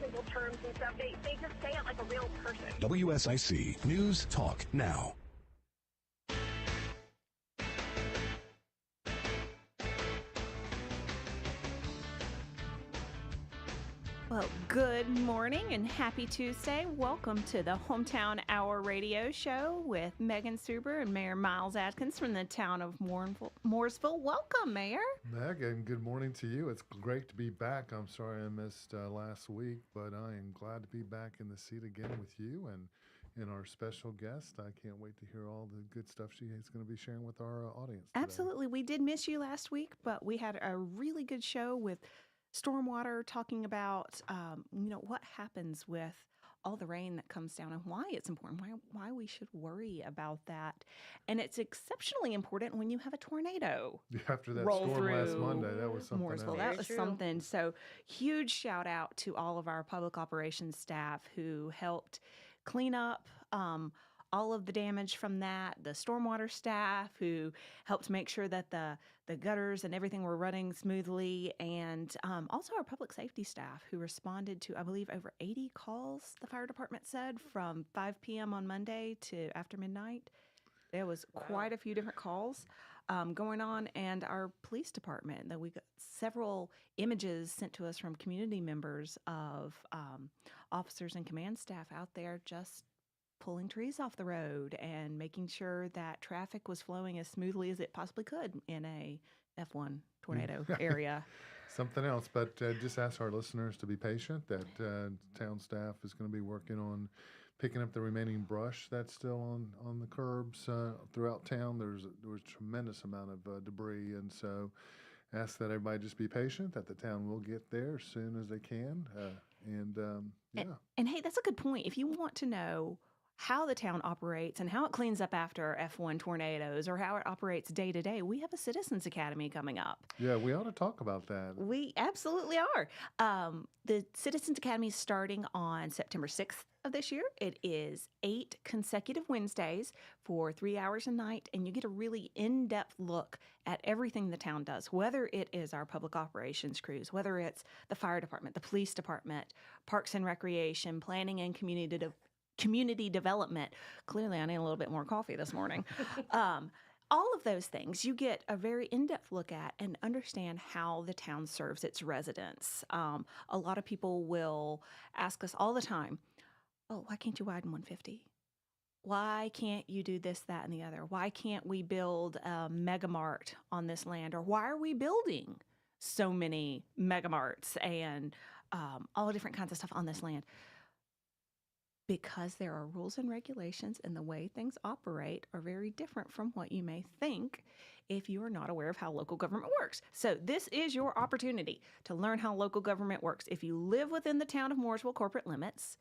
technical terms and stuff. They just say it like a real person. WSIC News Talk Now. Well, good morning and happy Tuesday. Welcome to the Hometown Hour radio show with Megan Suber and Mayor Miles Atkins from the town of Mooresville. Welcome, Mayor. Megan, good morning to you. It's great to be back. I'm sorry I missed last week, but I am glad to be back in the seat again with you and our special guest. I can't wait to hear all the good stuff she is going to be sharing with our audience today. Absolutely. We did miss you last week, but we had a really good show with stormwater, talking about, what happens with all the rain that comes down and why it's important, why we should worry about that. And it's exceptionally important when you have a tornado. After that roll storm through last Monday, that was something Mooresville. else. That was something. So huge shout out to all of our public operations staff who helped clean up all of the damage from that, the stormwater staff who helped make sure that the gutters and everything were running smoothly, and also our public safety staff who responded to, I believe, over 80 calls, the fire department said, from 5 p.m. on Monday to after midnight. There was quite a few different calls going on, and our police department, that we got several images sent to us from community members of officers and command staff out there just pulling trees off the road and making sure that traffic was flowing as smoothly as it possibly could in a F1 tornado area. Something else, but just ask our listeners to be patient. That town staff is going to be working on picking up the remaining brush that's still on the curbs throughout town. There was a tremendous amount of debris, and so ask that everybody just be patient, that the town will get there as soon as they can. And hey, that's a good point. If you want to know how the town operates and how it cleans up after F1 tornadoes, or how it operates day to day, we have a Citizens Academy coming up. Yeah, we ought to talk about that. We absolutely are. The Citizens Academy is starting on September 6th of this year. It is 8 consecutive Wednesdays for 3 hours a night, and you get a really in-depth look at everything the town does, whether it is our public operations crews, whether it's the fire department, the police department, parks and recreation, planning and community development. Clearly, I need a little bit more coffee this morning. All of those things you get a very in-depth look at and understand how the town serves its residents. A lot of people will ask us all the time, oh, why can't you widen 150? Why can't you do this, that, and the other? Why can't we build a mega mart on this land? Or why are we building so many mega marts and all different kinds of stuff on this land? Because there are rules and regulations, and the way things operate are very different from what you may think if you are not aware of how local government works. So this is your opportunity to learn how local government works. If you live within the town of Mooresville corporate limits,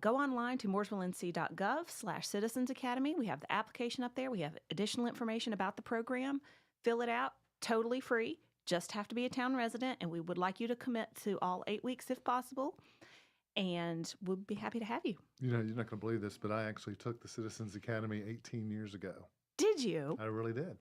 go online to mooresvillenc.gov/Citizens Academy. We have the application up there. We have additional information about the program. Fill it out, totally free. Just have to be a town resident, and we would like you to commit to all 8 weeks if possible. And we'll be happy to have you. You know, you're not going to believe this, but I actually took the Citizens Academy 18 years ago. Did you? I really did.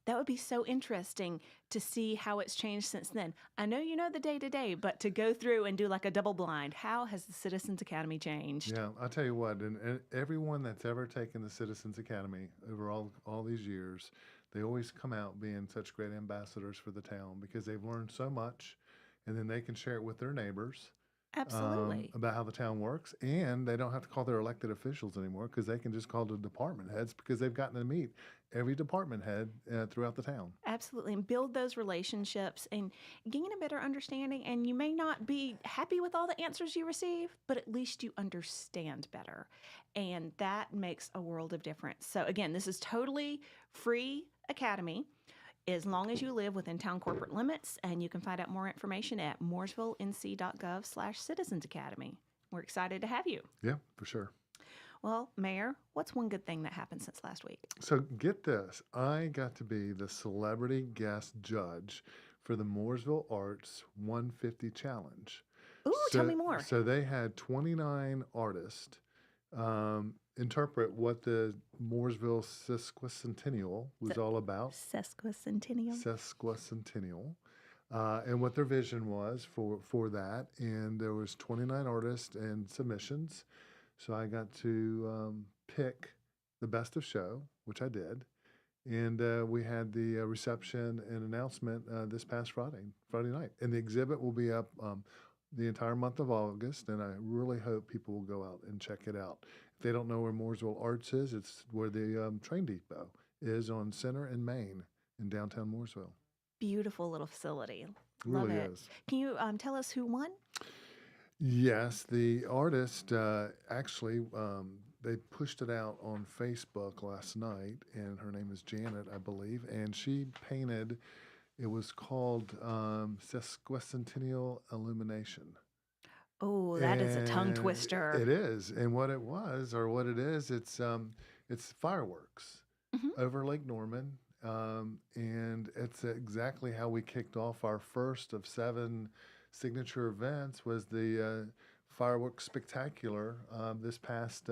That would be so interesting to see how it's changed since then. I know you know the day-to-day, but to go through and do like a double blind, how has the Citizens Academy changed? Yeah, I'll tell you what, and everyone that's ever taken the Citizens Academy over all these years, they always come out being such great ambassadors for the town because they've learned so much, and then they can share it with their neighbors. Absolutely. About how the town works, and they don't have to call their elected officials anymore because they can just call the department heads because they've gotten to meet every department head throughout the town. Absolutely, and build those relationships and gain a better understanding. And you may not be happy with all the answers you receive, but at least you understand better, and that makes a world of difference. So again, this is totally free academy, as long as you live within town corporate limits, and you can find out more information at mooresvillenc.gov/Citizens Academy. We're excited to have you. Yeah, for sure. Well, Mayor, what's one good thing that happened since last week? So get this. I got to be the celebrity guest judge for the Mooresville Arts 150 Challenge. Ooh, tell me more. So they had 29 artists interpret what the Mooresville Sesquicentennial was all about. Sesquicentennial. Sesquicentennial. and what their vision was for that. And there was 29 artists and submissions. So I got to pick the best of show, which I did. And we had the reception and announcement this past Friday night. And the exhibit will be up the entire month of August, and I really hope people will go out and check it out. If they don't know where Mooresville Arts is, it's where the train depot is on Center and Main in downtown Mooresville. Beautiful little facility. It Love really it. is. Can you tell us who won? Yes, the artist actually, they pushed it out on Facebook last night, and her name is Janet, I believe, and she painted, it was called Sesquicentennial Illumination. Oh, that is a tongue twister. It is, and what it was, or what it is, it's fireworks over Lake Norman, and it's exactly how we kicked off our first of 7 signature events. Was the fireworks spectacular this past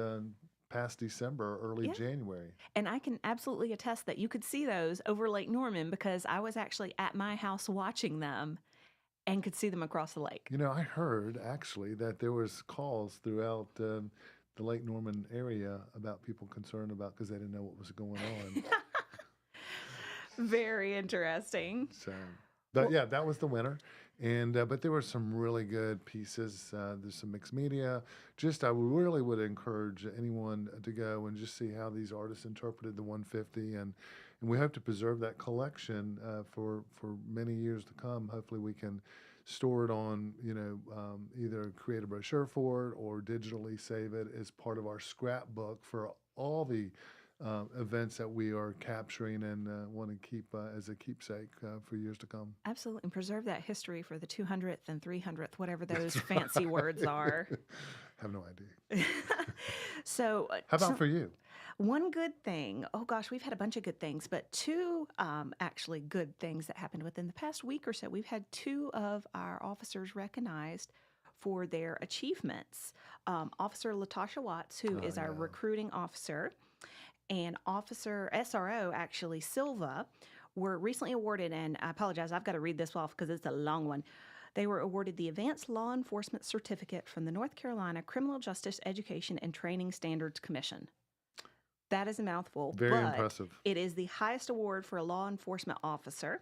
December, early January. And I can absolutely attest that you could see those over Lake Norman because I was actually at my house watching them and could see them across the lake. You know, I heard actually that there was calls throughout the Lake Norman area about people concerned about because they didn't know what was going on. Very interesting. So, but yeah, that was the winner. And but there were some really good pieces. There's some mixed media. I really would encourage anyone to go and just see how these artists interpreted the 150, and we hope to preserve that collection for many years to come. Hopefully, we can store it on, either create a brochure for it or digitally save it as part of our scrapbook for all the events that we are capturing and want to keep as a keepsake for years to come. Absolutely. And preserve that history for the 200th and 300th, whatever those fancy words are. Have no idea. So, how about for you? One good thing. Oh gosh, we've had a bunch of good things, but 2 actually good things that happened within the past week or so. We've had 2 of our officers recognized for their achievements. Officer Latasha Watts, who is our recruiting officer, and Officer SRO, actually, Silva, were recently awarded, and I apologize, I've got to read this off because it's a long one. They were awarded the Advanced Law Enforcement Certificate from the North Carolina Criminal Justice Education and Training Standards Commission. That is a mouthful. Very impressive. It is the highest award for a law enforcement officer,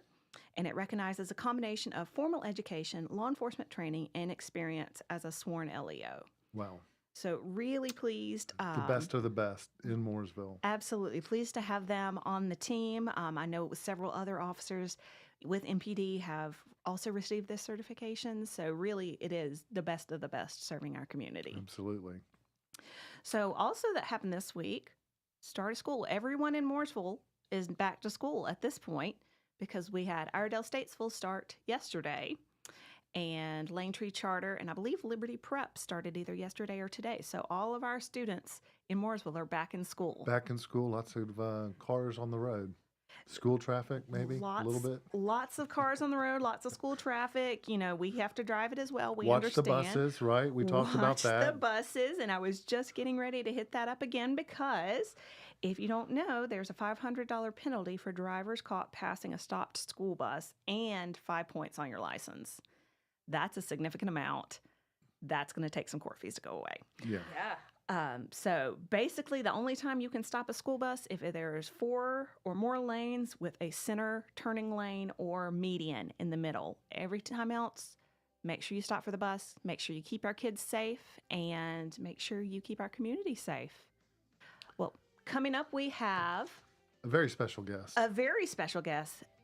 and it recognizes a combination of formal education, law enforcement training, and experience as a sworn LEO. Wow. So really pleased. The best of the best in Mooresville. Absolutely. Pleased to have them on the team. I know several other officers with MPD have also received this certification. So really it is the best of the best serving our community. Absolutely. So also that happened this week, start of school. Everyone in Mooresville is back to school at this point because we had Iredell Statesville start yesterday. And Lane Tree Charter, and I believe Liberty Prep started either yesterday or today. So all of our students in Mooresville are back in school. Back in school, lots of cars on the road. School traffic, maybe, a little bit. Lots of cars on the road, lots of school traffic. You know, we have to drive it as well. We Watch understand. the buses, right? We talked about that. Watch the buses, and I was just getting ready to hit that up again because if you don't know, there's a $500 penalty for drivers caught passing a stopped school bus and 5 points on your license. That's a significant amount. That's going to take some court fees to go away. Yeah. So basically, the only time you can stop a school bus if there's 4 or more lanes with a center turning lane or median in the middle. Every time else, make sure you stop for the bus, make sure you keep our kids safe, and make sure you keep our community safe. Well, coming up, we have a very special guest.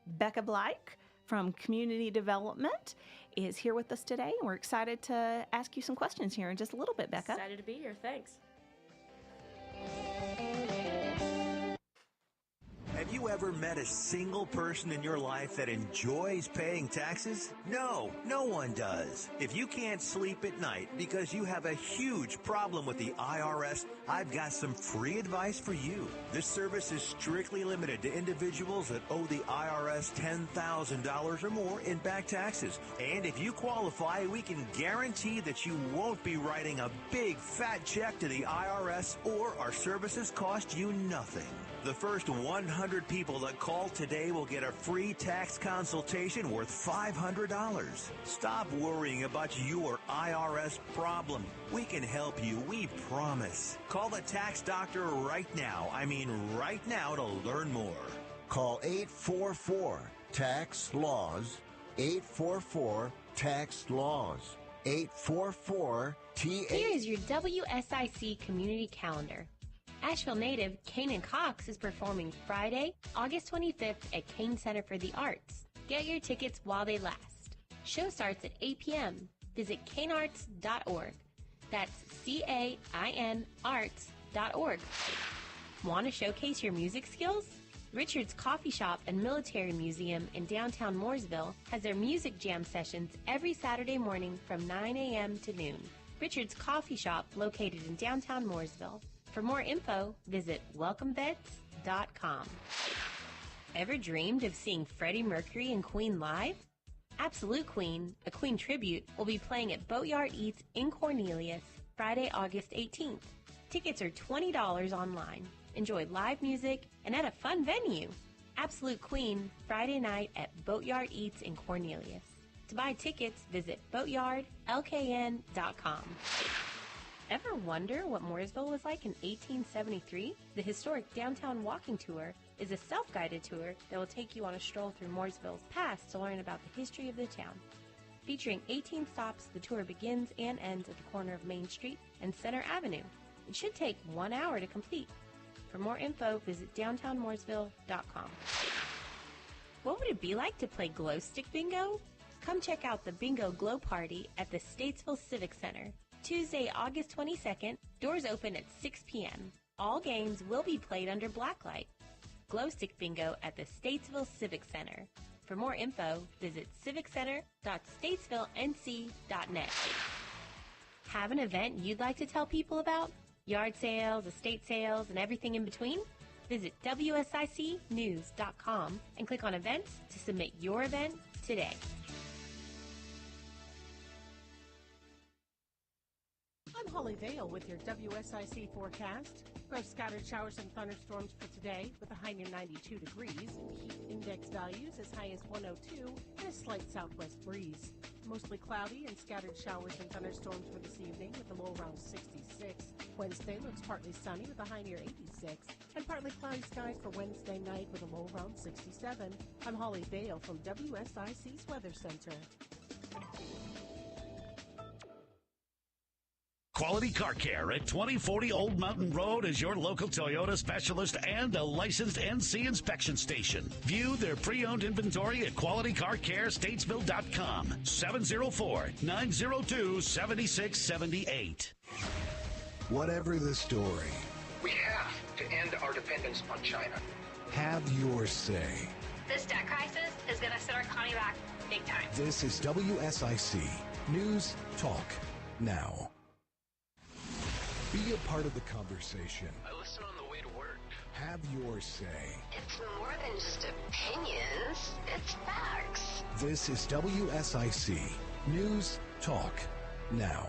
Becca Blike from Community Development is here with us today, and we're excited to ask you some questions here in just a little bit, Becca. Excited to be here. Thanks. Have you ever met a single person in your life that enjoys paying taxes? No, no one does. If you can't sleep at night because you have a huge problem with the IRS, I've got some free advice for you. This service is strictly limited to individuals that owe the IRS $10,000 or more in back taxes. And if you qualify, we can guarantee that you won't be writing a big fat check to the IRS, or our services cost you nothing. The first 100 100 people that call today will get a free tax consultation worth $500. Stop worrying about your IRS problem. We can help you, we promise. Call the tax doctor right now. I mean right now to learn more. Call 844-TAX-LAWS, 844-TAX-LAWS, 844-TAX. Here is your WSIC community calendar. Asheville native Kanan Cox is performing Friday, August 25th at Kane Center for the Arts. Get your tickets while they last. Show starts at 8 p.m. Visit canearts.org. That's CAIN arts.org. Want to showcase your music skills? Richard's Coffee Shop and Military Museum in downtown Mooresville has their music jam sessions every Saturday morning from 9 a.m. to noon. Richard's Coffee Shop, located in downtown Mooresville. For more info, visit welcomevets.com. Ever dreamed of seeing Freddie Mercury and Queen live? Absolute Queen, a Queen tribute, will be playing at Boatyard Eats in Cornelius Friday, August 18th. Tickets are $20 online. Enjoy live music and at a fun venue. Absolute Queen, Friday night at Boatyard Eats in Cornelius. To buy tickets, visit boatyardlkn.com. Ever wonder what Mooresville was like in 1873? The historic downtown walking tour is a self-guided tour that will take you on a stroll through Mooresville's past to learn about the history of the town. Featuring 18 stops, the tour begins and ends at the corner of Main Street and Center Avenue. It should take 1 hour to complete. For more info, visit downtownmooresville.com. What would it be like to play glow stick bingo? Come check out the Bingo Glow Party at the Statesville Civic Center. Tuesday, August 22nd, doors open at 6 p.m. All games will be played under blacklight. Glow stick bingo at the Statesville Civic Center. For more info, visit civiccenter.statesvillenc.net. Have an event you'd like to tell people about? Yard sales, estate sales, and everything in between? Visit WSICnews.com and click on events to submit your event today. I'm Holly Vale with your WSIC forecast. We have scattered showers and thunderstorms for today with a high near 92 degrees. Heat index values as high as 102 and a slight southwest breeze. Mostly cloudy and scattered showers and thunderstorms for this evening with a low around 66. Wednesday looks partly sunny with a high near 86 and partly cloudy skies for Wednesday night with a low around 67. I'm Holly Vale from WSIC's Weather Center. Quality Car Care at 2040 Old Mountain Road is your local Toyota specialist and a licensed NC inspection station. View their pre-owned inventory at QualityCarCareStatesville.com. 704-902-7678. Whatever the story, we have to end our dependence on China. have your say. This debt crisis is going to set our economy back big time. This is WSIC News Talk Now. Be a part of the conversation. I listen on the way to work. Have your say. It's more than just opinions. It's facts. This is WSIC News Talk Now.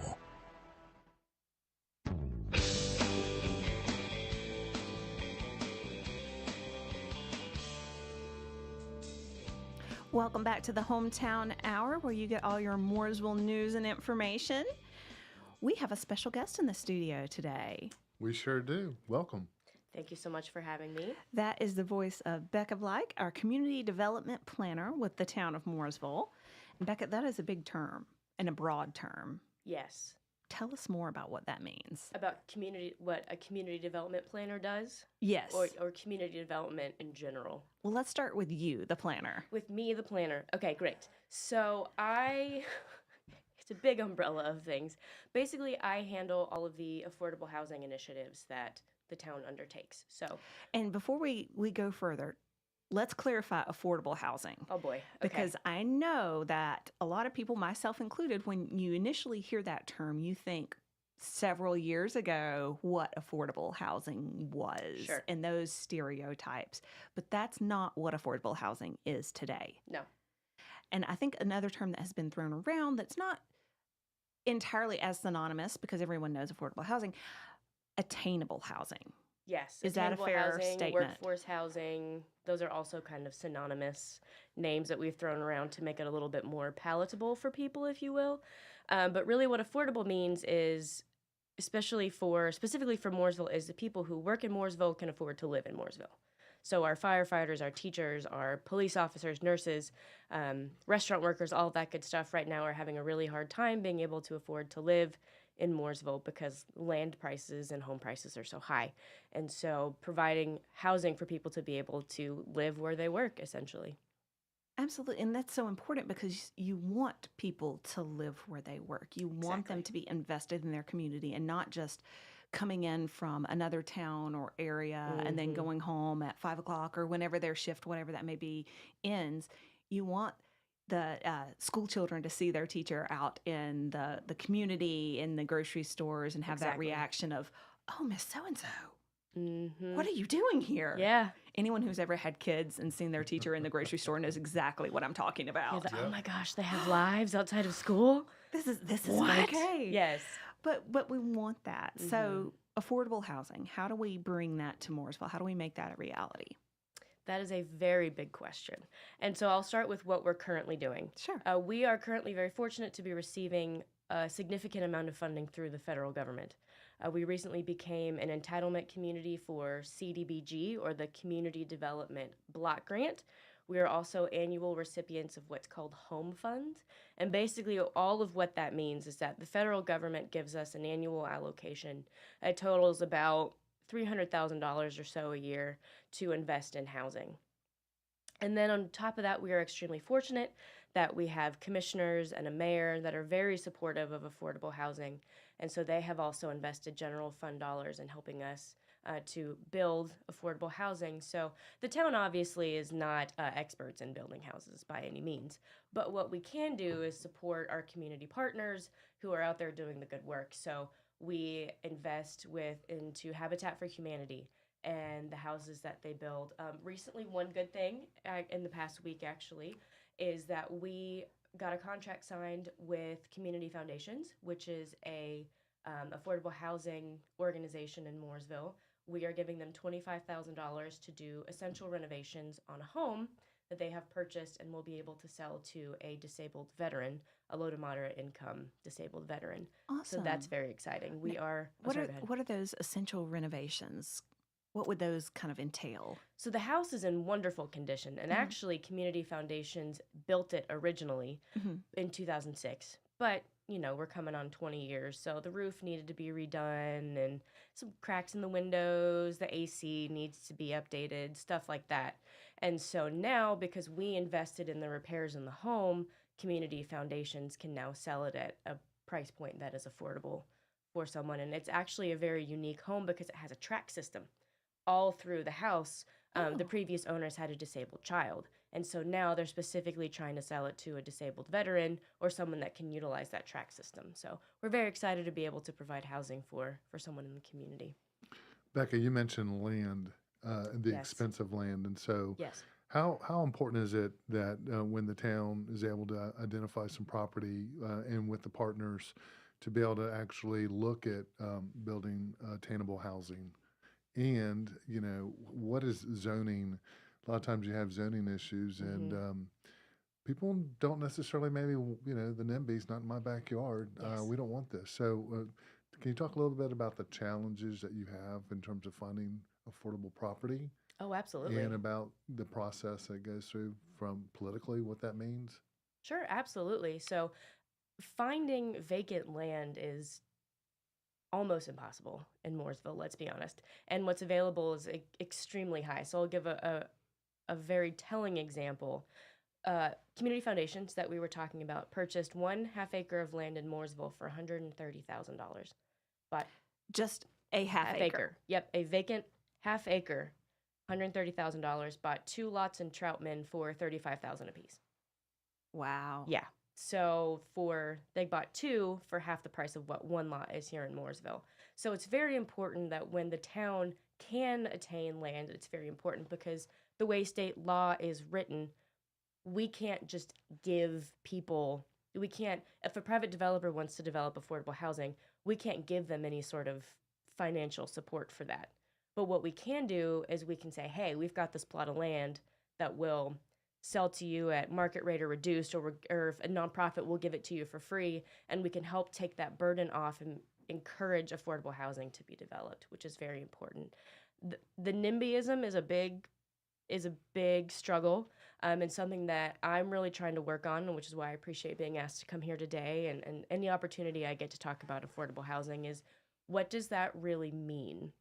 Welcome back to the Hometown Hour, where you get all your Mooresville news and information. We have a special guest in the studio today. We sure do. Welcome. Thank you so much for having me. That is the voice of Becca Blike, our community development planner with the town of Mooresville. And Becca, that is a big term and a broad term. Yes. Tell us more about what that means. About what a community development planner does? Yes. Or community development in general. Well, let's start with you, the planner. With me, the planner. Okay, great. So it's a big umbrella of things. Basically, I handle all of the affordable housing initiatives that the town undertakes. And before we go further, let's clarify affordable housing. Oh boy. Okay. Because I know that a lot of people, myself included, when you initially hear that term, you think several years ago what affordable housing was. Sure. And those stereotypes. But that's not what affordable housing is today. No. And I think another term that has been thrown around that's not entirely as synonymous, because everyone knows affordable housing, attainable housing. Yes. Is that a attainable fair housing, statement? Workforce housing, those are also kind of synonymous names that we've thrown around to make it a little bit more palatable for people, if you will. But really what affordable means is, specifically for Mooresville, is the people who work in Mooresville can afford to live in Mooresville. So our firefighters, our teachers, our police officers, nurses, restaurant workers, all of that good stuff right now are having a really hard time being able to afford to live in Mooresville because land prices and home prices are so high. And so providing housing for people to be able to live where they work, essentially. Absolutely. And that's so important because you want people to live where they work. You want them to be invested in their community and not just coming in from another town or area and then going home at 5 o'clock or whenever their shift, whatever that may be, ends. You want the school children to see their teacher out in the community, in the grocery stores, and have that reaction of, oh, Miss So-and-so. What are you doing here? Yeah. Anyone who's ever had kids and seen their teacher in the grocery store knows exactly what I'm talking about. Oh my gosh, they have lives outside of school? This is What? okay. Yes. But we want that. So affordable housing, how do we bring that to Mooresville? How do we make that a reality? That is a very big question. And so I'll start with what we're currently doing. Sure. We are currently very fortunate to be receiving a significant amount of funding through the federal government. We recently became an entitlement community for CDBG, or the Community Development Block Grant. We are also annual recipients of what's called Home Fund. And basically all of what that means is that the federal government gives us an annual allocation. It totals about $300,000 or so a year to invest in housing. And then on top of that, we are extremely fortunate that we have commissioners and a mayor that are very supportive of affordable housing. And so they have also invested general fund dollars in helping us to build affordable housing. So the town obviously is not experts in building houses by any means. But what we can do is support our community partners who are out there doing the good work. So we invest into Habitat for Humanity and the houses that they build. Recently, one good thing in the past week, actually, is that we got a contract signed with Community Foundations, which is a affordable housing organization in Mooresville. We are giving them $25,000 to do essential renovations on a home that they have purchased and will be able to sell to a disabled veteran, a low to moderate income disabled veteran. Awesome. So that's very exciting. We are. What are those essential renovations? What would those kind of entail? So the house is in wonderful condition, and actually Community Foundations built it originally in 2006. But, you know, we're coming on 20 years, so the roof needed to be redone and some cracks in the windows, the AC needs to be updated, stuff like that. And so now, because we invested in the repairs in the home, Community Foundations can now sell it at a price point that is affordable for someone. And it's actually a very unique home because it has a track system all through the house. The previous owners had a disabled child. And so now they're specifically trying to sell it to a disabled veteran or someone that can utilize that track system. So we're very excited to be able to provide housing for someone in the community. Becca, you mentioned land, the expensive land. And so how important is it that when the town is able to identify some property and with the partners to be able to actually look at building attainable housing? And, you know, what is zoning? A lot of times you have zoning issues and people don't necessarily maybe, you know, the NIMBY's not in my backyard. We don't want this. So can you talk a little bit about the challenges that you have in terms of finding affordable property? Oh, absolutely. And about the process that goes through from politically, what that means? Sure, absolutely. So finding vacant land is almost impossible in Mooresville, let's be honest. And what's available is extremely high. So I'll give a very telling example. Community Foundations that we were talking about purchased 1/2 acre of land in Mooresville for $130,000. But just a half acre. Yep, a vacant 1/2 acre, $130,000. Bought 2 lots in Troutman for $35,000 apiece. Wow. Yeah. So they bought 2 for half the price of what 1 lot is here in Mooresville. So it's very important that when the town can attain land, it's very important because the way state law is written, we can't just give people, if a private developer wants to develop affordable housing, we can't give them any sort of financial support for that. But what we can do is we can say, hey, we've got this plot of land that will sell to you at market rate or reduced, or if a nonprofit will give it to you for free, and we can help take that burden off and encourage affordable housing to be developed, which is very important. The NIMBYism is a big struggle, and something that I'm really trying to work on, which is why I appreciate being asked to come here today, and any opportunity I get to talk about affordable housing is, what does that really mean?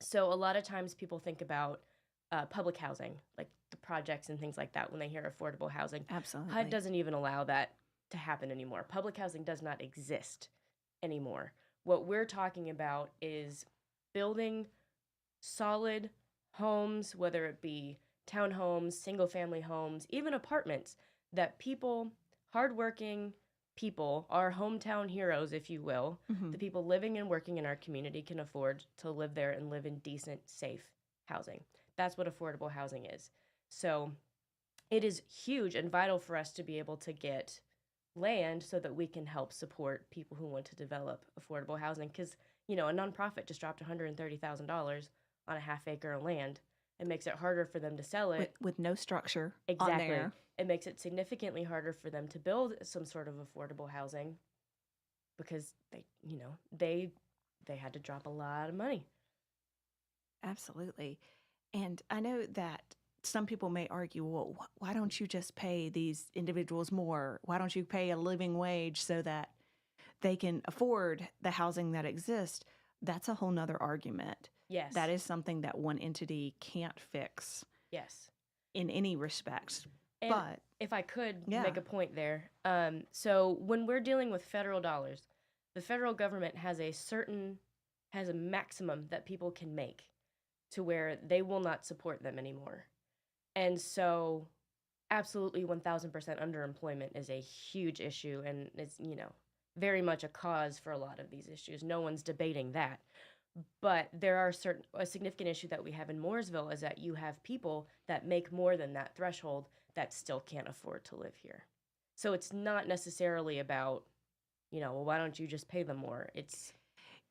So a lot of times people think about public housing, like the projects and things like that, when they hear affordable housing. Absolutely. HUD doesn't even allow that to happen anymore. Public housing does not exist anymore. What we're talking about is building solid homes, whether it be townhomes, single-family homes, even apartments, that people, hardworking people, our hometown heroes, if you will, the people living and working in our community can afford to live there and live in decent, safe housing. That's what affordable housing is. So it is huge and vital for us to be able to get land so that we can help support people who want to develop affordable housing. Because, a nonprofit just dropped $130,000 on a half acre of land. It makes it harder for them to sell it. With no structure Exactly. on there. It makes it significantly harder for them to build some sort of affordable housing because they had to drop a lot of money. Absolutely. And I know that some people may argue, well, why don't you just pay these individuals more? Why don't you pay a living wage so that they can afford the housing that exists? That's a whole nother argument. Yes. That is something that one entity can't fix. Yes. In any respects. And but if I could make a point there. So when we're dealing with federal dollars, the federal government has a maximum that people can make to where they will not support them anymore. And so absolutely 1,000% underemployment is a huge issue, and it's, very much a cause for a lot of these issues. No one's debating that. But there are a significant issue that we have in Mooresville is that you have people that make more than that threshold that still can't afford to live here. So it's not necessarily about, well, why don't you just pay them more? It's...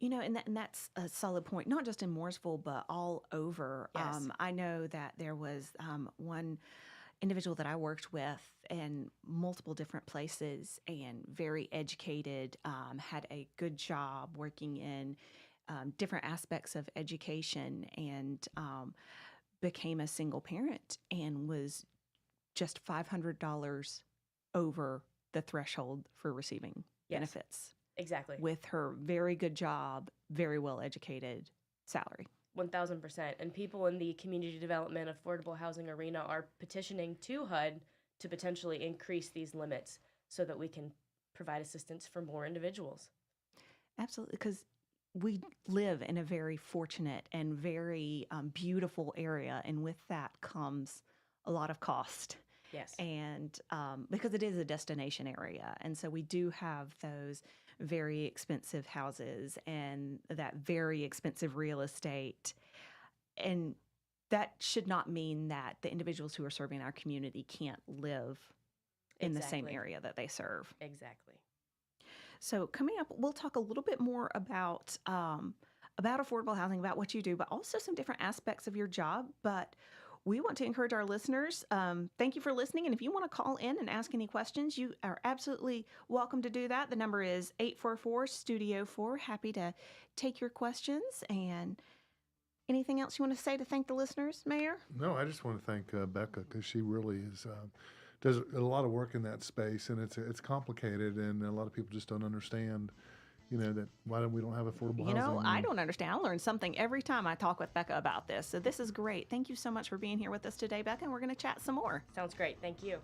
and that's a solid point, not just in Mooresville, but all over. Yes. I know that there was one individual that I worked with in multiple different places and very educated, had a good job working in different aspects of education, and became a single parent and was just $500 over the threshold for receiving benefits. Exactly. With her very good job, very well educated salary. 1,000%. And people in the community development affordable housing arena are petitioning to HUD to potentially increase these limits so that we can provide assistance for more individuals. Absolutely, because we live in a very fortunate and very beautiful area, and with that comes a lot of cost. Yes. And because it is a destination area, and so we do have those very expensive houses and that very expensive real estate. And that should not mean that the individuals who are serving our community can't live in the same area that they serve. Exactly. So coming up, we'll talk a little bit more about affordable housing, about what you do, but also some different aspects of your job. But we want to encourage our listeners. Thank you for listening. And if you want to call in and ask any questions, you are absolutely welcome to do that. The number is 844-STUDIO-4. Happy to take your questions. And anything else you want to say to thank the listeners, Mayor? No, I just want to thank Becca, because she really does a lot of work in that space, and it's complicated, and a lot of people just don't understand. That why we don't have affordable housing. I don't understand. I learn something every time I talk with Becca about this. So this is great. Thank you so much for being here with us today, Becca, and we're going to chat some more. Sounds great. Thank you.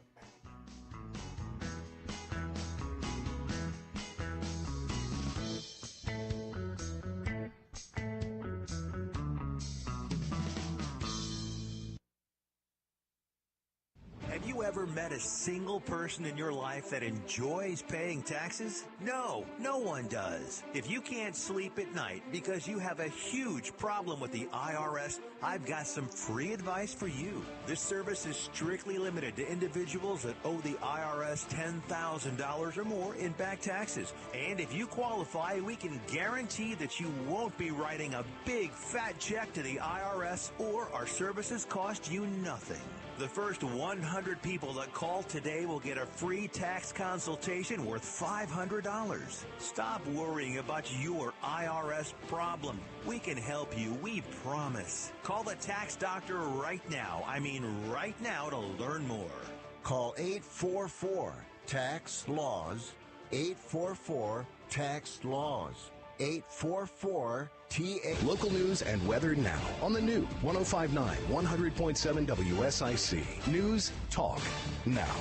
Have you you ever met a single person in your life that enjoys paying taxes? No, no one does. If you can't sleep at night because you have a huge problem with the IRS, I've got some free advice for you. This service is strictly limited to individuals that owe the IRS $10,000 or more in back taxes. And if you qualify, we can guarantee that you won't be writing a big fat check to the IRS, or our services cost you nothing. The first 100 people that call today will get a free tax consultation worth $500. Stop worrying about your IRS problem. We can help you, we promise. Call the tax doctor right now. I mean right now, to learn more. Call 844-TAX-LAWS. 844-TAX-LAWS. 844-TA. Local news and weather now on the new 105.9, 100.7 WSIC. News, talk, now.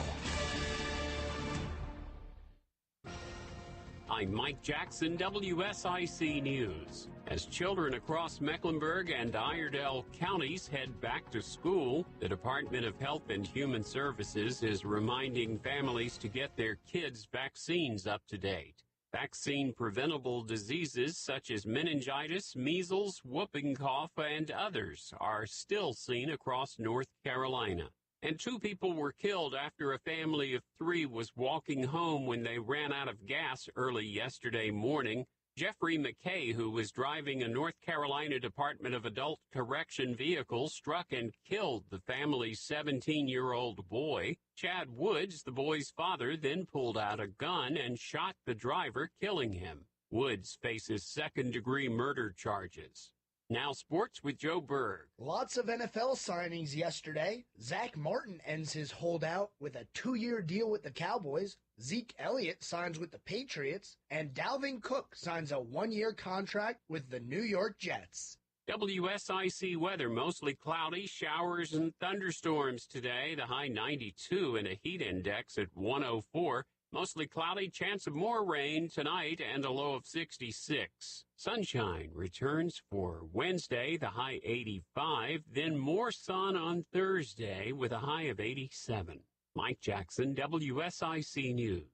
I'm Mike Jackson, WSIC News. As children across Mecklenburg and Iredell counties head back to school, the Department of Health and Human Services is reminding families to get their kids' vaccines up to date. Vaccine-preventable diseases such as meningitis, measles, whooping cough, and others are still seen across North Carolina. And 2 people were killed after a family of 3 was walking home when they ran out of gas early yesterday morning. Jeffrey McKay, who was driving a North Carolina Department of Adult Correction vehicle, struck and killed the family's 17-year-old boy. Chad Woods, the boy's father, then pulled out a gun and shot the driver, killing him. Woods faces second-degree murder charges. Now sports with Joe Berg. Lots of NFL signings yesterday. Zach Martin ends his holdout with a 2-year deal with the Cowboys. Zeke Elliott signs with the Patriots. And Dalvin Cook signs a 1-year contract with the New York Jets. WSIC weather, mostly cloudy, showers and thunderstorms today. The high 92 and a heat index at 104. Mostly cloudy, chance of more rain tonight and a low of 66. Sunshine returns for Wednesday, the high 85. Then more sun on Thursday with a high of 87. Mike Jackson, WSIC News.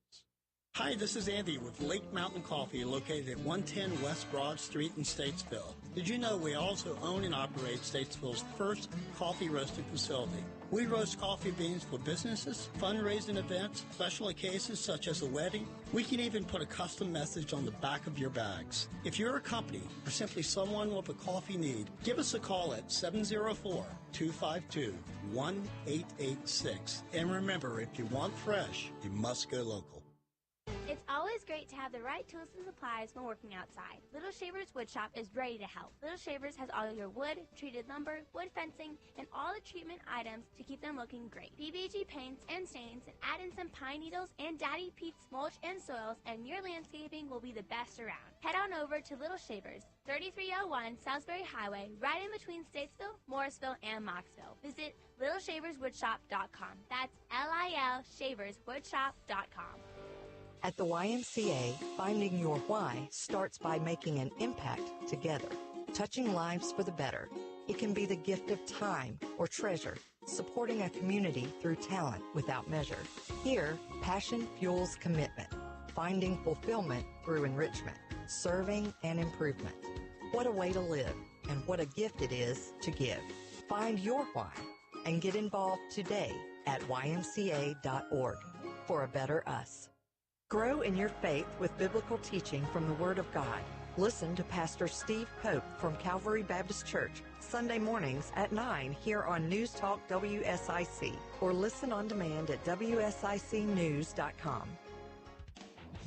Hi, this is Andy with Lake Mountain Coffee, located at 110 West Broad Street in Statesville. Did you know we also own and operate Statesville's first coffee roasting facility? We roast coffee beans for businesses, fundraising events, special occasions such as a wedding. We can even put a custom message on the back of your bags. If you're a company or simply someone with a coffee need, give us a call at 704-252-1886. And remember, if you want fresh, you must go local. It's always great to have the right tools and supplies when working outside. Little Shavers Woodshop is ready to help. Little Shavers has all your wood, treated lumber, wood fencing, and all the treatment items to keep them looking great. BBG paints and stains, and add in some pine needles and Daddy Pete's mulch and soils, and your landscaping will be the best around. Head on over to Little Shavers, 3301 Salisbury Highway, right in between Statesville, Mooresville, and Moxville. Visit littleshaverswoodshop.com. That's LILshaverswoodshop.com. At the YMCA, finding your why starts by making an impact together, touching lives for the better. It can be the gift of time or treasure, supporting a community through talent without measure. Here, passion fuels commitment, finding fulfillment through enrichment, serving and improvement. What a way to live, and what a gift it is to give. Find your why and get involved today at ymca.org for a better us. Grow in your faith with biblical teaching from the Word of God. Listen to Pastor Steve Pope from Calvary Baptist Church, Sunday mornings at 9 here on News Talk WSIC, or listen on demand at WSICnews.com.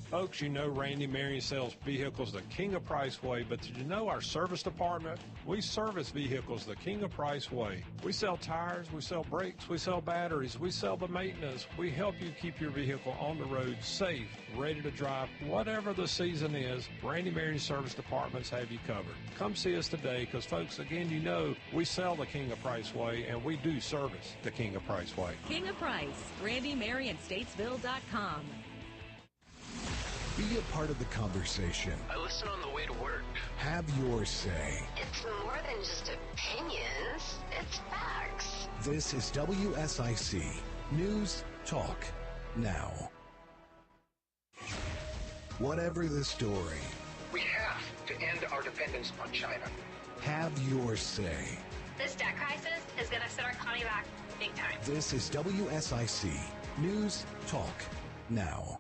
Folks, you know Randy Marion sells vehicles the King of Price way, but did you know our service department? We service vehicles the King of Price way. We sell tires, we sell brakes, we sell batteries, we sell the maintenance. We help you keep your vehicle on the road safe, ready to drive. Whatever the season is, Randy Marion service departments have you covered. Come see us today because, folks, again, you know we sell the King of Price way and we do service the King of Price way. King of Price, RandyMarionStatesville.com. Be a part of the conversation. I listen on the way to work. Have your say. It's more than just opinions, it's facts. This is WSIC News, talk, now. Whatever the story, We have to end our dependence on China. have your say. This debt crisis is going to set our economy back big time. This is WSIC. News, talk, now.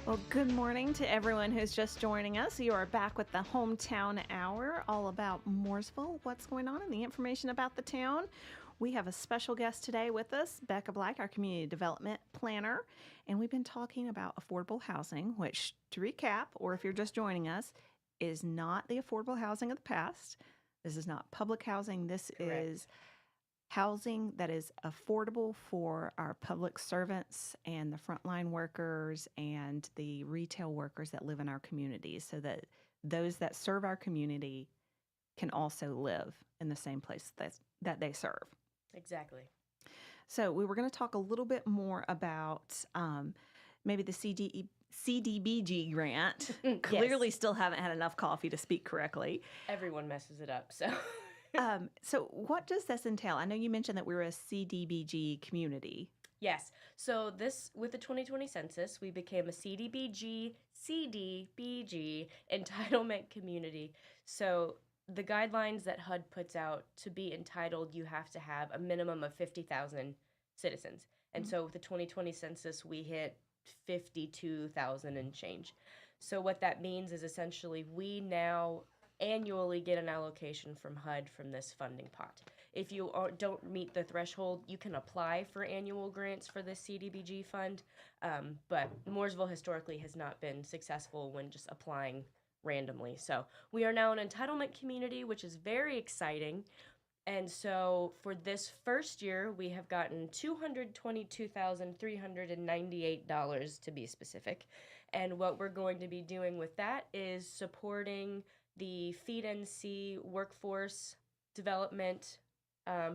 Well, good morning to everyone who's just joining us. You are back with the Hometown Hour, all about Mooresville, what's going on, and the information about the town. We have a special guest today with us, Becca Blike, our community development planner, and we've been talking about affordable housing, which, to recap, or if you're just joining us, is not the affordable housing of the past. This is not public housing. This is housing that is affordable for our public servants and the frontline workers and the retail workers that live in our communities, so that those that serve our community can also live in the same place that they serve. Exactly. So we were going to talk a little bit more about maybe the CDBG grant. Clearly still haven't had enough coffee to speak correctly. Everyone messes it up, so... So what does this entail? I know you mentioned that we're a CDBG community. Yes. So with the 2020 census, we became a CDBG entitlement community. So the guidelines that HUD puts out to be entitled, you have to have a minimum of 50,000 citizens. And so with the 2020 census, we hit 52,000 and change. So what that means is essentially we now annually get an allocation from HUD from this funding pot. If you don't meet the threshold, you can apply for annual grants for this CDBG fund, but Mooresville historically has not been successful when just applying randomly. So we are now an entitlement community, which is very exciting. And so for this first year, we have gotten $222,398 to be specific. And what we're going to be doing with that is supporting the Feed and See workforce development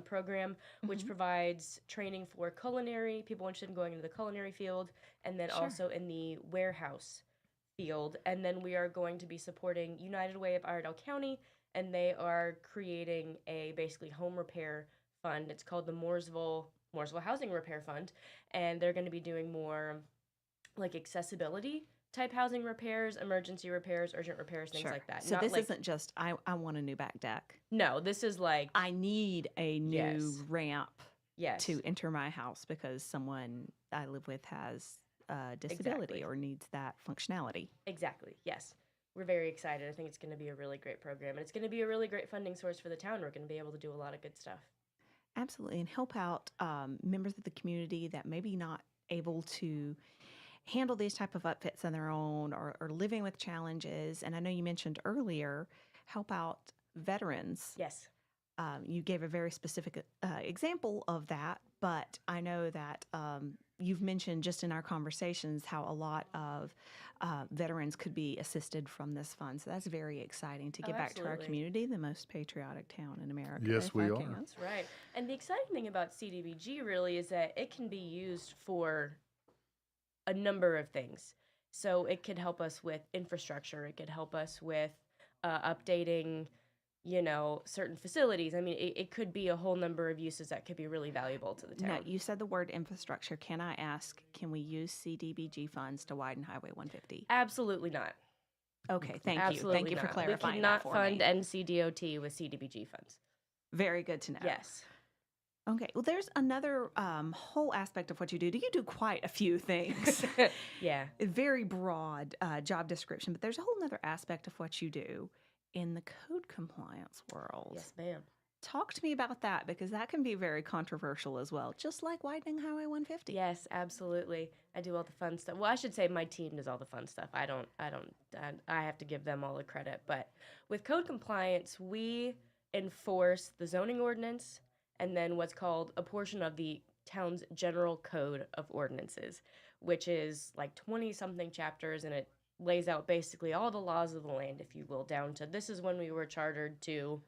program, which provides training for culinary, people interested in going into the culinary field, and then also in the warehouse field. And then we are going to be supporting United Way of Iredell County, and they are creating a basically home repair fund. It's called the Mooresville Housing Repair Fund, and they're going to be doing more like accessibility type housing repairs, emergency repairs, urgent repairs, things like that. So this isn't just, I want a new back deck. No, this is like... I need a new ramp to enter my house because someone I live with has a disability or needs that functionality. Exactly, yes. We're very excited. I think it's going to be a really great program, and it's going to be a really great funding source for the town. We're going to be able to do a lot of good stuff. Absolutely, and help out members of the community that maybe not able to handle these type of upfits on their own or living with challenges. And I know you mentioned earlier, help out veterans. Yes. You gave a very specific example of that, but I know that you've mentioned just in our conversations how a lot of veterans could be assisted from this fund. So that's very exciting to give back to our community, the most patriotic town in America. Yes, we are. That's right. And the exciting thing about CDBG really is that it can be used for a number of things. So it could help us with infrastructure. It could help us with updating, certain facilities. I mean, it could be a whole number of uses that could be really valuable to the town. Now, you said the word infrastructure. Can I ask, can we use CDBG funds to widen Highway 150? Absolutely not. Okay, thank you. Absolutely Thank you for not. clarifying We that cannot for fund me. NCDOT with CDBG funds. Very good to know. Yes. Okay, well, there's another whole aspect of what you do. You do quite a few things. Yeah. A very broad job description, but there's a whole other aspect of what you do in the code compliance world. Yes, ma'am. Talk to me about that, because that can be very controversial as well, just like widening Highway 150. Yes, absolutely. I do all the fun stuff. Well, I should say my team does all the fun stuff. I have to give them all the credit. But with code compliance, we enforce the zoning ordinance and then what's called a portion of the town's general code of ordinances, which is like 20-something chapters, and it lays out basically all the laws of the land, if you will, down to this is when we were chartered to,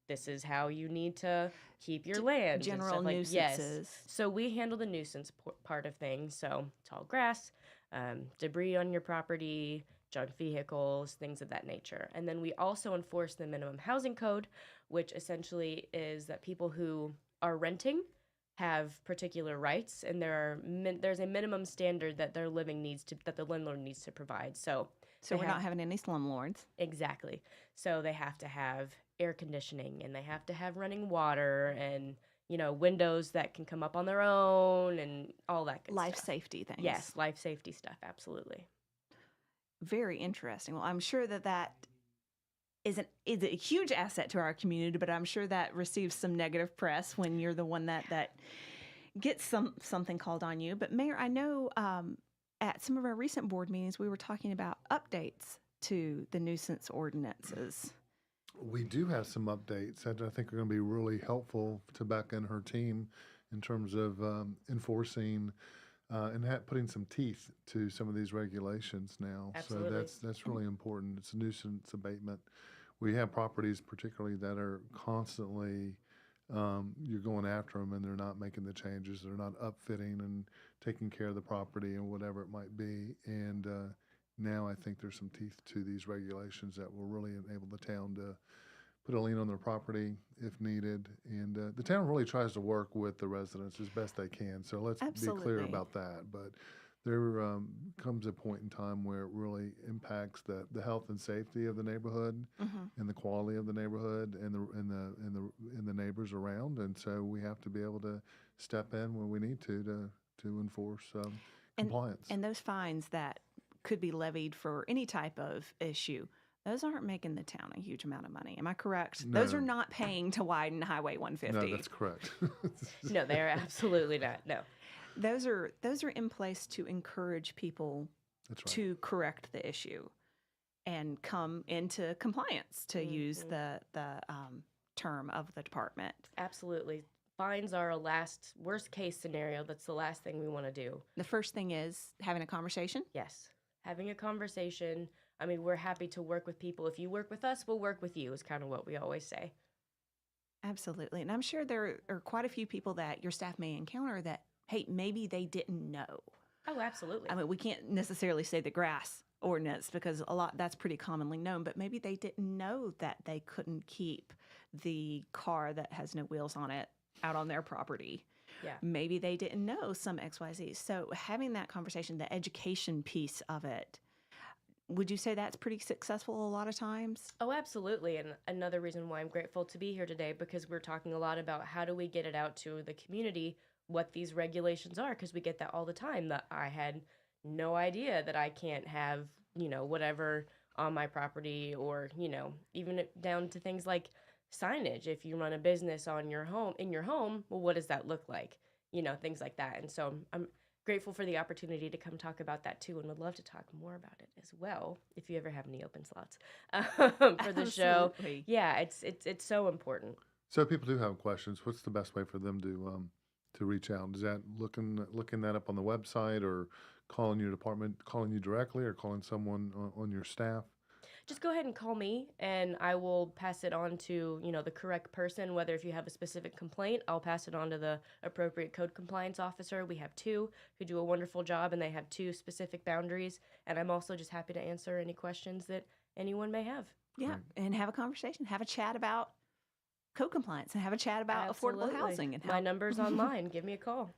this is how you need to keep your land. General nuisances. Yes. So we handle the nuisance part of things. So tall grass, debris on your property, junk vehicles, things of that nature. And then we also enforce the minimum housing code, which essentially is that people who are renting have particular rights, and there's a minimum standard that their living that the landlord needs to provide. So we're not having any slumlords. Exactly. So they have to have air conditioning, and they have to have running water, and windows that can come up on their own, and all that good life stuff. Safety things. Yes, life safety stuff, absolutely. Very interesting. Well, I'm sure that is a huge asset to our community, but I'm sure that receives some negative press when you're the one that gets something called on you. But Mayor, I know at some of our recent board meetings, we were talking about updates to the nuisance ordinances. We do have some updates that I think are going to be really helpful to Becca and her team in terms of enforcing and putting some teeth to some of these regulations now. Absolutely. So that's really important. It's a nuisance abatement. We have properties particularly that are constantly, you're going after them and they're not making the changes. They're not upfitting and taking care of the property and whatever it might be. And now I think there's some teeth to these regulations that will really enable the town to put a lien on their property if needed. And the town really tries to work with the residents as best they can. So let's be clear about that. But there comes a point in time where it really impacts the health and safety of the neighborhood and the quality of the neighborhood and the neighbors around. And so we have to be able to step in when we need to enforce compliance. And those fines that could be levied for any type of issue, those aren't making the town a huge amount of money. Am I correct? No. Those are not paying to widen Highway 150. No, that's correct. No, they're absolutely not. No. Those are in place to encourage people to correct the issue and come into compliance, to use the term of the department. Absolutely. Fines are a worst case scenario. That's the last thing we want to do. The first thing is having a conversation? Yes. Having a conversation. I mean, we're happy to work with people. If you work with us, we'll work with you, is kind of what we always say. Absolutely. And I'm sure there are quite a few people that your staff may encounter that, hey, maybe they didn't know. Oh, absolutely. I mean, we can't necessarily say the grass ordinance because that's pretty commonly known, but maybe they didn't know that they couldn't keep the car that has no wheels on it out on their property. Yeah. Maybe they didn't know some XYZ. So having that conversation, the education piece of it, would you say that's pretty successful a lot of times? Oh, absolutely. And another reason why I'm grateful to be here today, because we're talking a lot about how do we get it out to the community, what these regulations are, because we get that all the time, that I had no idea that I can't have, whatever on my property, or, even down to things like signage. If you run a business in your home, well, what does that look like? Things like that. And so I'm grateful for the opportunity to come talk about that too, and would love to talk more about it as well if you ever have any open slots for the show. Yeah, it's so important. So if people do have questions, what's the best way for them to reach out? Is that looking that up on the website, or calling your department, calling you directly, or calling someone on your staff? Just go ahead and call me, and I will pass it on to, the correct person. Whether if you have a specific complaint, I'll pass it on to the appropriate code compliance officer. We have 2 who do a wonderful job, and they have 2 specific boundaries. And I'm also just happy to answer any questions that anyone may have. Yeah, and have a conversation, have a chat about code compliance, and have a chat about affordable housing. And my number's online. Give me a call.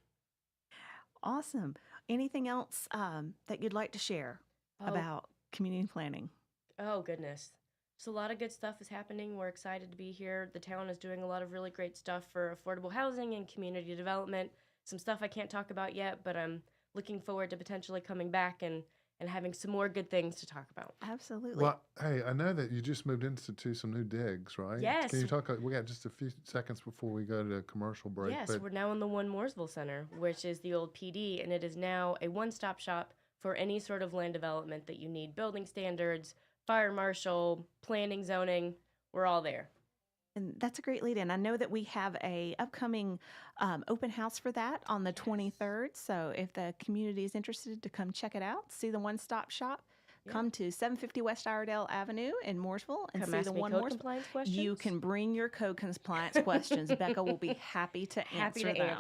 Awesome. Anything else that you'd like to share about community planning? Oh, goodness. So a lot of good stuff is happening. We're excited to be here. The town is doing a lot of really great stuff for affordable housing and community development. Some stuff I can't talk about yet, but I'm looking forward to potentially coming back and having some more good things to talk about. Absolutely. Well, hey, I know that you just moved into some new digs, right? Yes. Can you talk? We got just a few seconds before we go to a commercial break. Yes, we're now in the One Mooresville Center, which is the old PD, and it is now a one-stop shop for any sort of land development that you need. Building standards, fire marshal, planning, zoning, we're all there. And that's a great lead in. I know that we have a upcoming open house for that on the 23rd. So if the community is interested to come check it out, see the one-stop shop, come to 750 West Iredale Avenue in Mooresville and see the One Mooresville. You can bring your code compliance questions. Becca will be happy to answer them.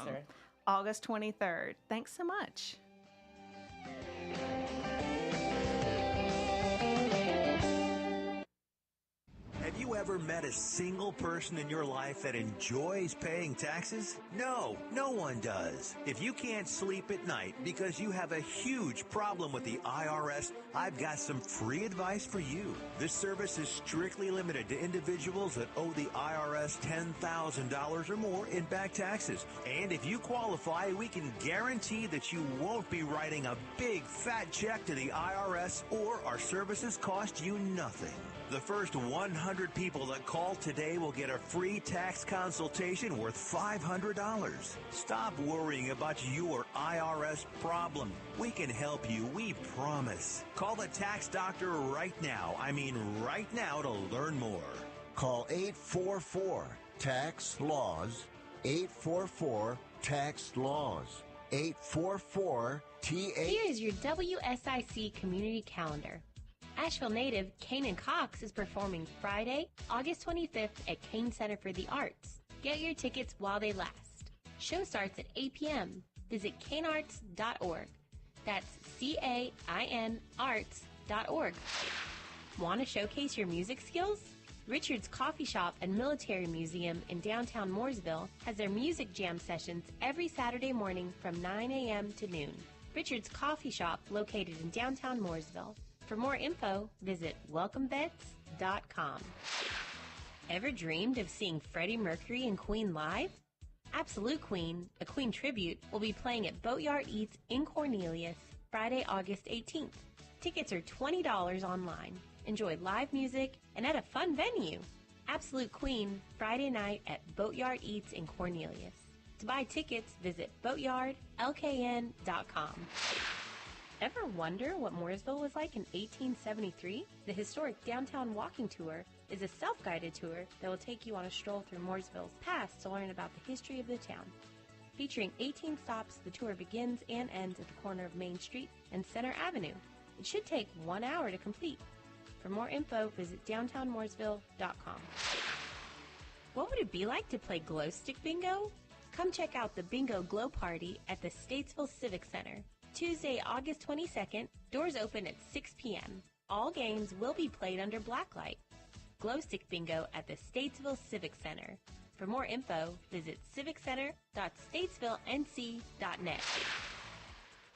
August 23rd. Thanks so much. You ever met a single person in your life that enjoys paying taxes? No, no one does. If you can't sleep at night because you have a huge problem with the IRS, I've got some free advice for you. This service is strictly limited to individuals that owe the IRS $10,000 or more in back taxes. And if you qualify, we can guarantee that you won't be writing a big fat check to the IRS, or our services cost you nothing. The first 100 people that call today will get a free tax consultation worth $500. Stop worrying about your IRS problem. We can help you, we promise. Call the tax doctor right now. I mean right now, to learn more. Call 844-TAX-LAWS. 844-TAX-LAWS. 844-TAX. Here's your WSIC community calendar. Asheville native Kanan Cox is performing Friday, August 25th at Kane Center for the Arts. Get your tickets while they last. Show starts at 8 p.m. Visit canearts.org. That's CAIN arts.org. Want to showcase your music skills? Richard's Coffee Shop and Military Museum in downtown Mooresville has their music jam sessions every Saturday morning from 9 a.m. to noon. Richard's Coffee Shop, located in downtown Mooresville. For more info, visit welcomevets.com. Ever dreamed of seeing Freddie Mercury and Queen live? Absolute Queen, a Queen tribute, will be playing at Boatyard Eats in Cornelius Friday, August 18th. Tickets are $20 online. Enjoy live music and at a fun venue. Absolute Queen, Friday night at Boatyard Eats in Cornelius. To buy tickets, visit boatyardlkn.com. Ever wonder what Mooresville was like in 1873? The historic downtown walking tour is a self-guided tour that will take you on a stroll through Mooresville's past to learn about the history of the town. Featuring 18 stops, the tour begins and ends at the corner of Main Street and Center Avenue. It should take 1 hour to complete. For more info, visit downtownmooresville.com. What would it be like to play glow stick bingo? Come check out the Bingo Glow Party at the Statesville Civic Center. Tuesday, August 22nd, doors open at 6 p.m. All games will be played under blacklight. Glow stick bingo at the Statesville Civic Center. For more info, visit civiccenter.statesvillenc.net.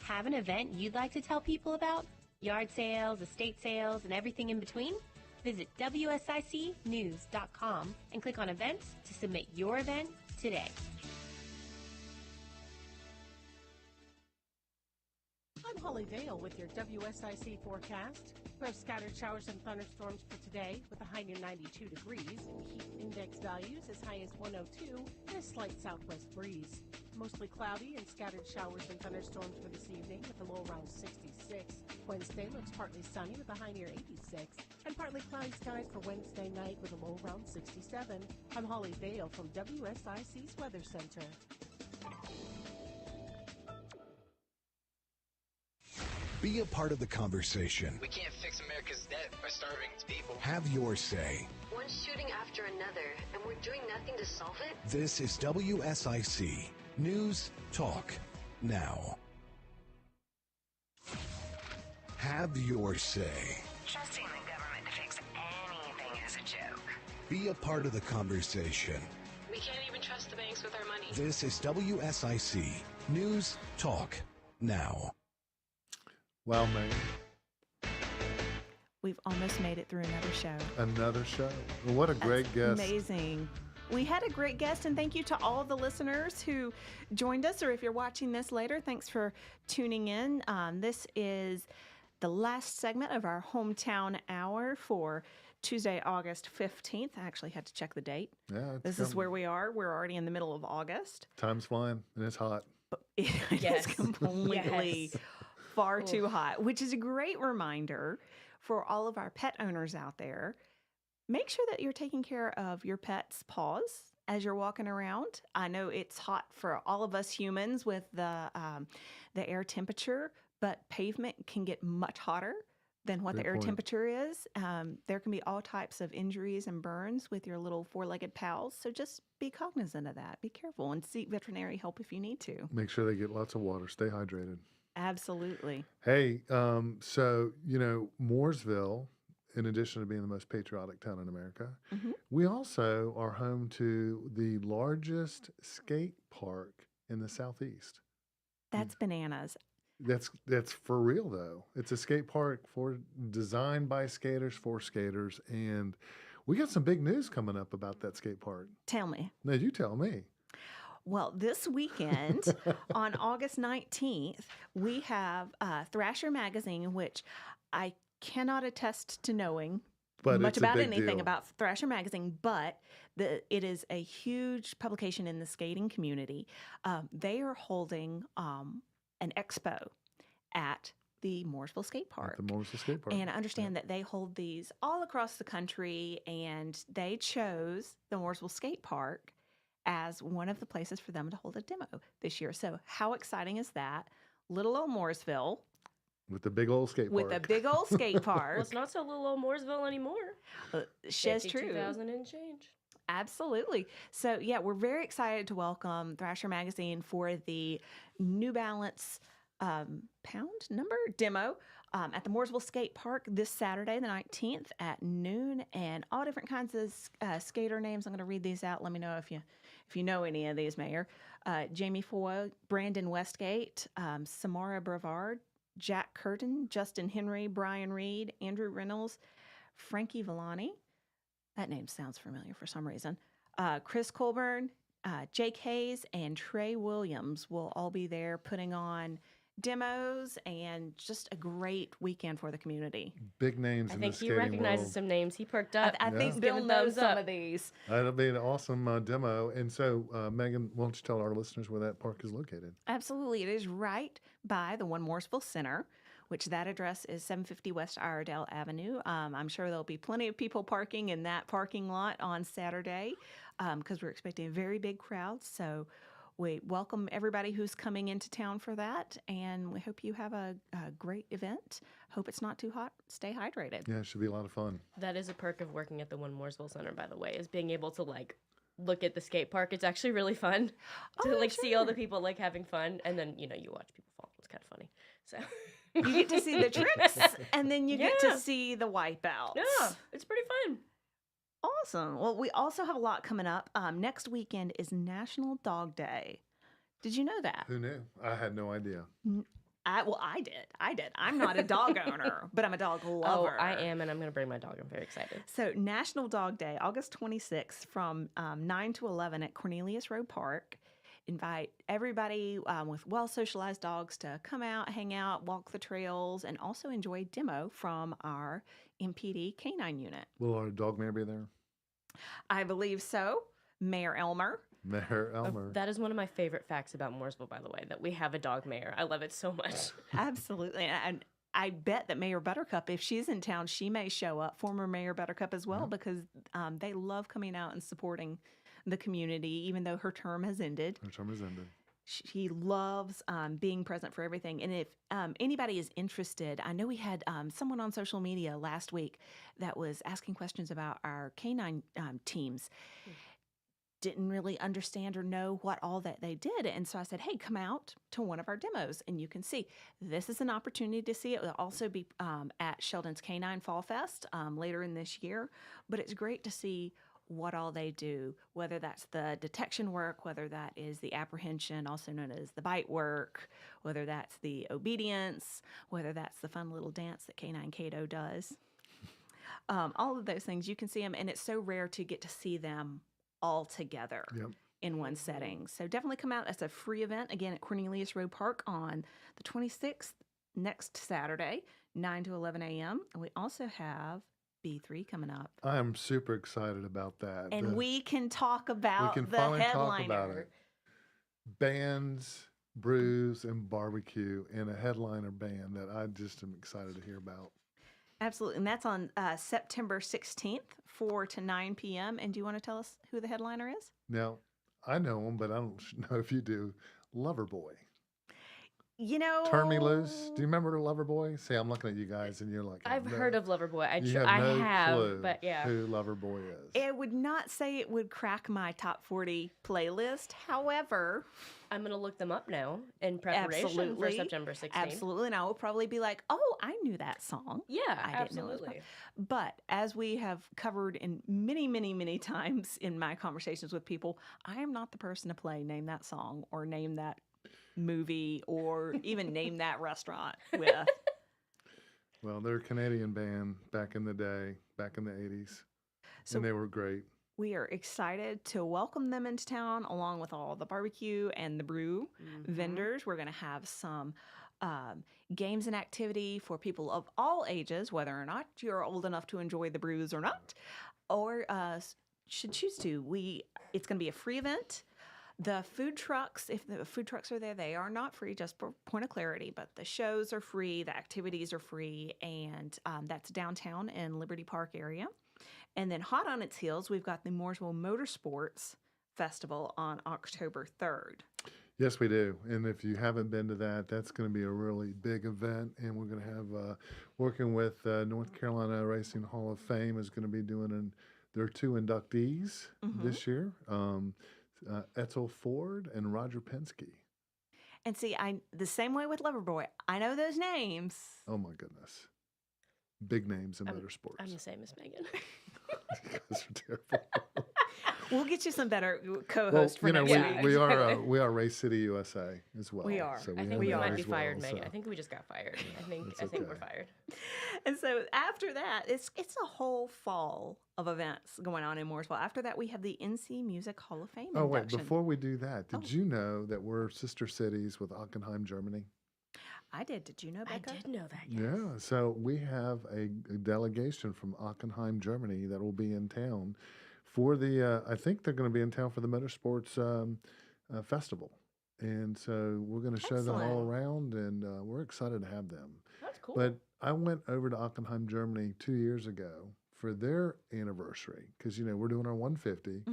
Have an event you'd like to tell people about? Yard sales, estate sales, and everything in between? Visit WSICnews.com and click on events to submit your event today. I'm Holly Dale with your WSIC forecast. We have scattered showers and thunderstorms for today with a high near 92 degrees. Heat index values as high as 102 and a slight southwest breeze. Mostly cloudy and scattered showers and thunderstorms for this evening with a low around 66. Wednesday looks partly sunny with a high near 86 and partly cloudy skies for Wednesday night with a low around 67. I'm Holly Dale from WSIC's Weather Center. Be a part of the conversation. We can't fix America's debt by starving its people. Have your say. One shooting after another, and we're doing nothing to solve it? This is WSIC News Talk Now. Have your say. Trusting the government to fix anything is a joke. Be a part of the conversation. We can't even trust the banks with our money. This is WSIC News Talk Now. Wow, man. We've almost made it through another show. Another show. Well, what a great guest. Amazing. We had a great guest, and thank you to all of the listeners who joined us, or if you're watching this later, thanks for tuning in. This is the last segment of our Hometown Hour for Tuesday, August 15th. I actually had to check the date. Yeah, this is where we are. We're already in the middle of August. Time's flying, and it's hot. It's completely far too hot, which is a great reminder for all of our pet owners out there. Make sure that you're taking care of your pet's paws as you're walking around. I know it's hot for all of us humans with the air temperature, but pavement can get much hotter than what the air temperature is. There can be all types of injuries and burns with your little four-legged pals, so just be cognizant of that. Be careful and seek veterinary help if you need to. Make sure they get lots of water. Stay hydrated. Absolutely. Hey, so, Mooresville in addition to being the most patriotic town in America, we also are home to the largest skate park in the Southeast. That's bananas. That's for real though. It's a skate park designed by skaters for skaters, and we got some big news coming up about that skate park. Tell me. No, you tell me. Well, this weekend on August 19th, we have Thrasher Magazine, which I cannot attest to knowing much about anything about Thrasher Magazine, but it is a huge publication in the skating community. They are holding an expo at the Mooresville Skate Park. At the Mooresville Skate Park. And I understand that they hold these all across the country, and they chose the Mooresville Skate Park as one of the places for them to hold a demo this year. So how exciting is that? Little old Mooresville. With the big old skate park. With a big old skate park. Well, it's not so little old Mooresville anymore. That's true. 2,000 and change. Absolutely. So, yeah, we're very excited to welcome Thrasher Magazine for the New Balance pound number demo at the Mooresville Skate Park this Saturday, the 19th at noon, and all different kinds of skater names. I'm going to read these out. Let me know if you know any of these, Mayor. Jamie Foy, Brandon Westgate, Samara Brevard, Jack Curtin, Justin Henry, Brian Reed, Andrew Reynolds, Frankie Villani. That name sounds familiar for some reason. Chris Colburn, Jake Hayes, and Trey Williams will all be there putting on demos and just a great weekend for the community. Big names in the skating world. I think he recognizes some names. He perked up. I think Bill knows some of these. That'll be an awesome demo. And so, Megan, why don't you tell our listeners where that park is located? Absolutely. It is right by the One Mooresville Center, which that address is 750 West Iredell Avenue. I'm sure there'll be plenty of people parking in that parking lot on Saturday because we're expecting a very big crowd. So we welcome everybody who's coming into town for that, and we hope you have a great event. Hope it's not too hot. Stay hydrated. Yeah, it should be a lot of fun. That is a perk of working at the One Mooresville Center, by the way, is being able to look at the skate park. It's actually really fun to see all the people having fun, and then you watch people fall. It's kind of funny. So you get to see the tricks, and then you get to see the wipeouts. Yeah, it's pretty fun. Awesome. Well, we also have a lot coming up. Next weekend is National Dog Day. Did you know that? Who knew? I had no idea. I did. I'm not a dog owner, but I'm a dog lover. Oh, I am, and I'm going to bring my dog. I'm very excited. So National Dog Day, August 26th from 9 to 11 at Cornelius Road Park. Invite everybody with well-socialized dogs to come out, hang out, walk the trails, and also enjoy a demo from our MPD canine unit. Will our dog mayor be there? I believe so. Mayor Elmer. Mayor Elmer. That is one of my favorite facts about Mooresville, by the way, that we have a dog mayor. I love it so much. Absolutely. And I bet that Mayor Buttercup, if she's in town, she may show up, former Mayor Buttercup as well, because they love coming out and supporting the community, even though her term has ended. Her term has ended. She loves being present for everything. And if anybody is interested, I know we had someone on social media last week that was asking questions about our canine teams. Didn't really understand or know what all that they did. And so I said, hey, come out to one of our demos and you can see. This is an opportunity to see. It will also be at Sheldon's Canine Fall Fest later in this year. But it's great to see what all they do, whether that's the detection work, whether that is the apprehension, also known as the bite work, whether that's the obedience, whether that's the fun little dance that Canine Cato does. All of those things, you can see them, and it's so rare to get to see them all together in one setting. So definitely come out. That's a free event, again, at Cornelius Road Park on the 26th, next Saturday, 9 to 11 a.m. And we also have B3 coming up. I am super excited about that. And we can talk about the headliner. Talk about it. Bands, brews, and barbecue, and a headliner band that I just am excited to hear about. Absolutely. And that's on September 16th, 4 to 9 p.m. And do you want to tell us who the headliner is? Now, I know him, but I don't know if you do. Loverboy. You know, Turn Me Loose. Do you remember Loverboy? See, I'm looking at you guys, and you're like, I've heard of Loverboy. I have clue but yeah, who Loverboy is. I would not say it would crack my top 40 playlist. However, I'm going to look them up now in preparation for September 16th. Absolutely. And I will probably be like, oh, I knew that song. Yeah, I didn't know it was absolutely. But as we have covered in many, many, many times in my conversations with people, I am not the person to play Name That Song or Name That Movie or even Name That Restaurant with. Well, they're a Canadian band back in the day, back in the 80s, and they were great. We are excited to welcome them into town along with all the barbecue and the brew vendors. We're going to have some games and activity for people of all ages, whether or not you're old enough to enjoy the brews or not, or should choose to. It's going to be a free event. The food trucks, if the food trucks are there, they are not free, just for point of clarity, but the shows are free, the activities are free, and that's downtown in Liberty Park area. And then hot on its heels, we've got the Mooresville Motorsports Festival on October 3rd. Yes, we do. And if you haven't been to that, that's going to be a really big event. And we're going to have, working with North Carolina Racing Hall of Fame is going to be doing their 2 inductees this year, Etzel Ford and Roger Penske. And see, the same way with Loverboy, I know those names. Oh, my goodness. Big names in motorsports. I'm the same as Megan. You guys are terrible. We'll get you some better co-hosts for next week. we are Race City USA as well. We are. So I think we might be fired, Megan. I think we just got fired. I think we're fired. And so after that, it's a whole fall of events going on in Mooresville. After that, we have the NC Music Hall of Fame induction. Wait, before we do that, did you know that we're sister cities with Aachen, Germany? I did. Did you know, Becca? I did know that, yes. Yeah, so we have a delegation from Aachen, Germany that will be in town for the, I think they're going to be in town for the Motorsports Festival. And so we're going to show them all around, and we're excited to have them. That's cool. But I went over to Aachen, Germany 2 years ago for their anniversary because, we're doing our 150.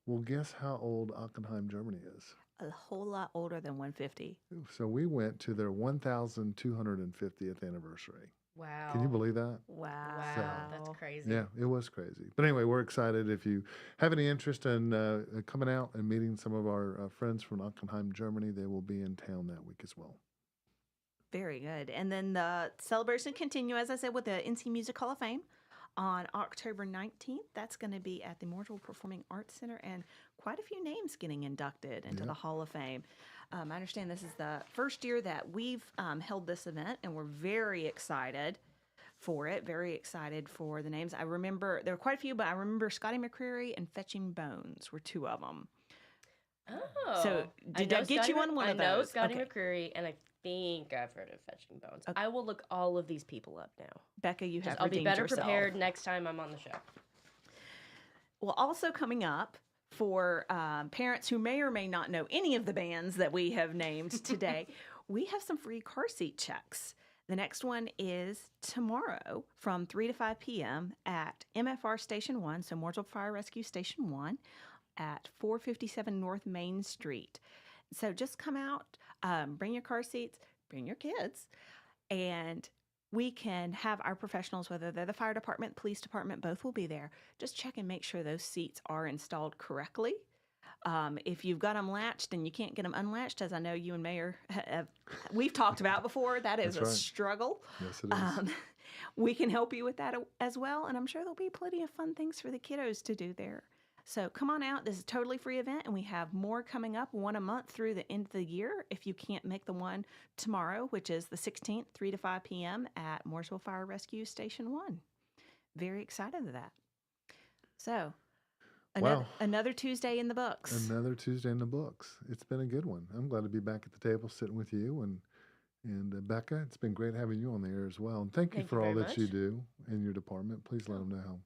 Well, guess how old Aachen, Germany is? A whole lot older than 150. So we went to their 1,250th anniversary. Wow. Can you believe that? Wow. That's crazy. Yeah, it was crazy. But anyway, we're excited. If you have any interest in coming out and meeting some of our friends from Aachen, Germany, they will be in town that week as well. Very good. And then the celebration continue, as I said, with the NC Music Hall of Fame on October 19th. That's going to be at the Mooresville Performing Arts Center, and quite a few names getting inducted into the Hall of Fame. I understand this is the first year that we've held this event, and we're very excited for it, very excited for the names. I remember, there were quite a few, but I remember Scotty McCreery and Fetching Bones were 2 of them. Oh. So did I get you on one of those? I know Scotty McCreery, and I think I've heard of Fetching Bones. Okay. I will look all of these people up now. Becca, you have I'll be better yourself. Prepared next time I'm on the show. Well, also coming up for parents who may or may not know any of the bands that we have named today, we have some free car seat checks. The next one is tomorrow from 3 to 5 p.m. at MFR Station 1, so Mooresville Fire Rescue Station 1 at 457 North Main Street. So just come out, bring your car seats, bring your kids, and we can have our professionals, whether they're the fire department, police department, both will be there. Just check and make sure those seats are installed correctly. If you've got them latched and you can't get them unlatched, as I know you and Mayor we've talked about before, that is a struggle. Yes, it is. We can help you with that as well, and I'm sure there'll be plenty of fun things for the kiddos to do there. So come on out. This is a totally free event, and we have more coming up, one a month through the end of the year. If you can't make the one tomorrow, which is the 16th, 3 to 5 p.m. at Mooresville Fire Rescue Station 1. Very excited of that. So another Tuesday in the books. Another Tuesday in the books. It's been a good one. I'm glad to be back at the table sitting with you. And Becca, it's been great having you on the air as well. And thank you for all that you do in your department. Please let them know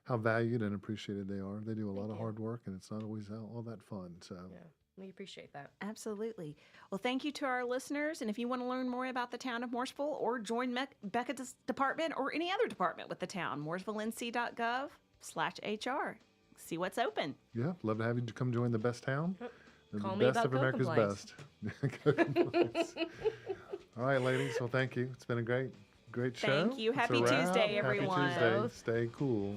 how valued and appreciated they are. They do a lot of hard work, and it's not always all that fun. So we appreciate that. Absolutely. Well, thank you to our listeners. And if you want to learn more about the town of Mooresville or join Becca's department or any other department with the town, mooresvillenc.gov/HR. See what's open. Yeah, love to have you come join the best town. Call the me best about of America's best. All right, ladies. Well, thank you. It's been a great show. Thank you. Happy Tuesday, everyone. Happy Tuesday. Stay cool.